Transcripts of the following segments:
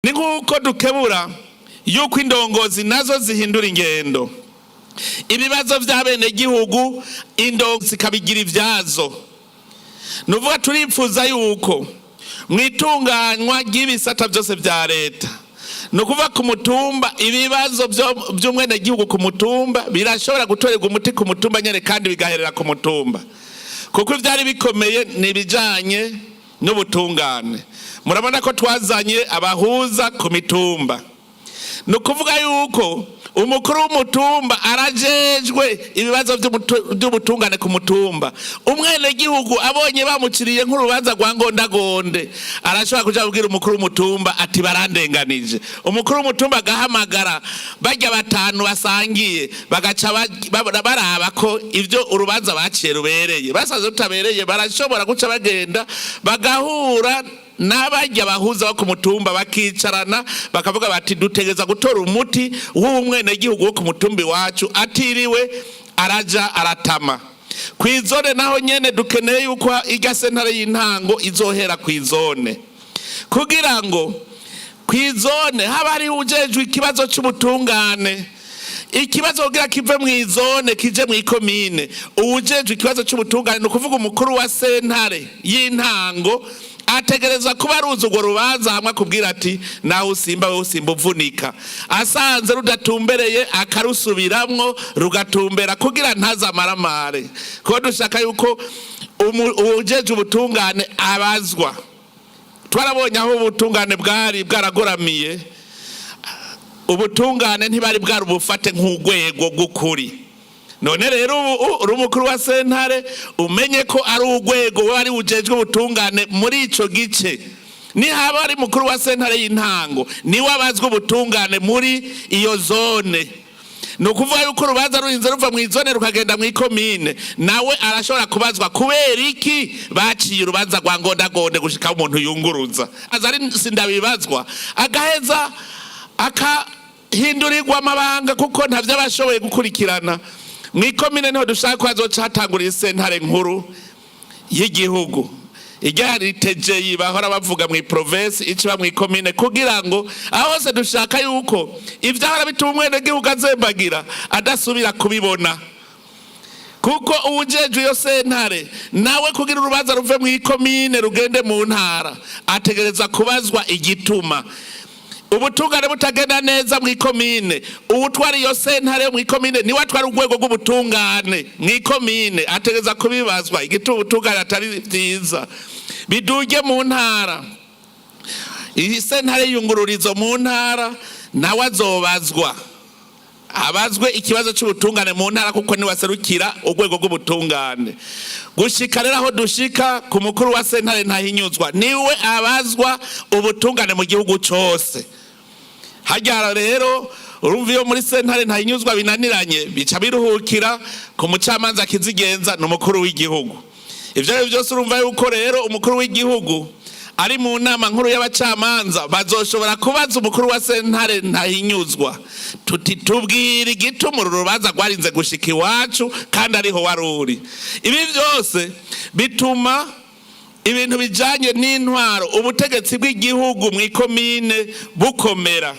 ni nkuko dukebura yuko indongozi nazo zihindura ingendo. Ibibazo by'abene gihugu indongozi kabigira ivyazo. Nuvuga turipfuza yuko mwitunganywa ry'ibisata byose vya leta, nukuva ku mutumba ibibazo by'umwene gihugu ku mutumba birashobora gutorerwa umuti ku mutumba nyene kandi bigaherera ku mutumba, kuko ivyari bikomeye ni bijanye n'ubutungane. Murabona ko twazanye abahuza ku mitumba, nukuvuga yuko umukuru w'umutumba arajejwe ibibazo by'ubutungane ku mutumba. Umwene gihugu abonye bamuciriye nk'urubanza rwa ngondagonde arashobora kuja kubwira umukuru w'umutumba ati barandenganije. Umukuru w'umutumba agahamagara bajya batanu basangiye bagaca baraba ko ivyo urubanza baciye rubereye. Basaze rutabereye barashobora guca bagenda bagahura n'abajya bahuza wo ku mutumba bakicarana bakavuga bati dutegeza gutora umuti w'umwene gihugu wo ku mutumbi wacu atiriwe araja aratama. Kw'izone naho nyene dukeneye yuko irya sentare y'intango izohera kw'izone, kugira ngo kw'izone haba hari ujejwe ikibazo c'ubutungane. Ikibazo kugira kive mw'izone kije mw'ikomine, uwujejwe ikibazo c'ubutungane nukuvuga umukuru wa sentare y'intango ategereza kuba aruzi urwo rubanza hamwe akubwira ati nawe usimba we usimba uvunika. Asanze rudatumbereye akarusubiramwo rugatumbera kugira ntazamaramare. Kuko dushaka yuko ujeje ubutungane abazwa. Twarabonye aho ubutungane bwari bwaragoramiye, ubutungane ntibari bwarubufate nk'urwego rw'ukuri. None rero uri umukuru wa sentare umenye ko ari urwego wari ujejwe ubutungane muri ico gice. Ni haba ari mukuru wa sentare y'intango ni wabazwe ubutungane muri iyo zone. Nukuvuga yuko urubanza rurinze ruva mw'izone rukagenda mw'ikomine, nawe arashobora kubazwa kubera iki baciye urubanza rwa ngondagonde gushika umuntu yunguruza. Azari sindabibazwa agaheza akahindurirwa amabanga kuko ntavyo abashoboye gukurikirana. Mwikomine niho dushaka ko hazoca hatangurira sentare nkuru y'igihugu. Irya riteje bahora bavuga mw'iprovinsi iciba mwikomine, kugira ngo aho hose dushaka yuko ivyahora bituma umwene gihugu azembagira adasubira kubibona. Kuko uwujejwe iyo sentare nawe kugira urubanza ruve mwikomine rugende mu ntara ategereza kubazwa igituma ubutungane butagenda neza mw'ikomine. Uwutwara iyo sentare mw'ikomine niwe atwara urwego rw'ubutungane mw'ikomine ategereza kubibazwa igituma ubutungane atari vyiza. Biduge mu ntara, iyi sentare yungururizo mu ntara nawe azobazwa, abazwe ikibazo c'ubutungane mu ntara kuko niwe aserukira urwego rw'ubutungane. Gushika rero aho dushika ku mukuru wa sentare ntahinyuzwa, niwe abazwa ubutungane mu gihugu cose. Hajya rero urumva iyo muri sentare ntahinyuzwa binaniranye bica biruhukira ku mucamanza kizigenza n'umukuru w'igihugu. Ivyo byose urumva yuko rero umukuru w'igihugu ari mu nama nkuru y'abacamanza bazoshobora kubaza umukuru wa sentare ntahinyuzwa tuti tubwira igituma uru rubanza rwarinze gushika iwacu kandi ariho waruri. Ibi byose bituma ibintu bijanye n'intwaro ubutegetsi bw'igihugu mw'ikomine bukomera.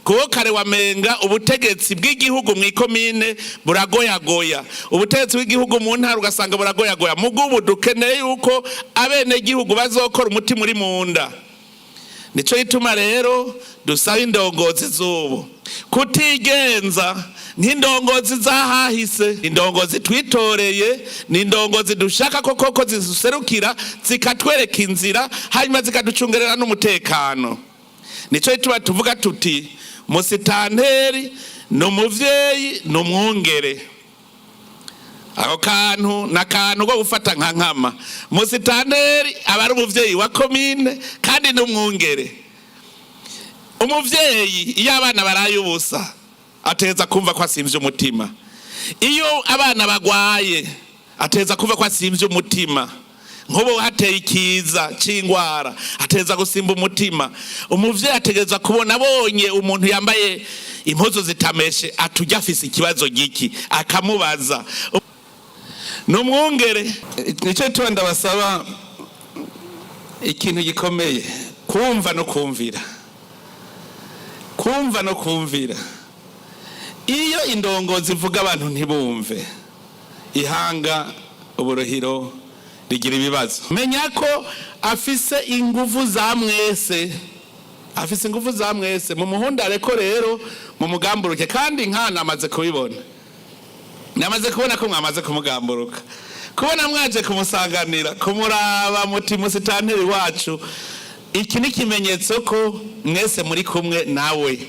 Kuko kare wamenga ubutegetsi bw'igihugu mw'ikomine buragoyagoya, ubutegetsi bw'igihugu mu ntara ugasanga buragoyagoya. Mugubu dukeneye yuko abene gihugu bazokora umuti muri munda. Nico gituma rero dusaba indongozi z'ubu kutigenza nk'indongozi zahahise. Indongozi twitoreye ni indongozi dushaka koko ziserukira zikatwereka inzira hanyuma zikaducungerera n'umutekano. Nico gituma tuvuga tuti musitanteri n'umuvyeyi n'umwungere. Aho kantu nakantu go gufata nka nkama. Musitanteri abari umuvyeyi wa komine kandi n'umwungere. Umuvyeyi iyo abana baraye ubusa ateza kumva ko asimvye umutima. Iyo abana bagwaye ateza kumva ko asimvye umutima. Nkubo hateye ikiza c'ingwara ateza gusimba umutima. Umuvyeyi ategeza kubona abonye umuntu yambaye impuzu zitameshe atujya afise ikibazo giki akamubaza. N'umwungere nico twenda basaba ikintu gikomeye kumva no kumvira. kumva no kumvira. Iyo indongozi ivuga abantu ntibumve, ihanga uburuhiro rigira ibibazo. Menya ko afise inguvu za mwese, afise inguvu za mwese mu muhundare ko rero mu mugamburuke, kandi nkana amaze kubibona. Namaze kubona ko mwamaze kumugamburuka, kubona mwaje kumusanganira, kumuraba muti musitanteri wacu. Iki ni kimenyetso ko mwese muri kumwe nawe.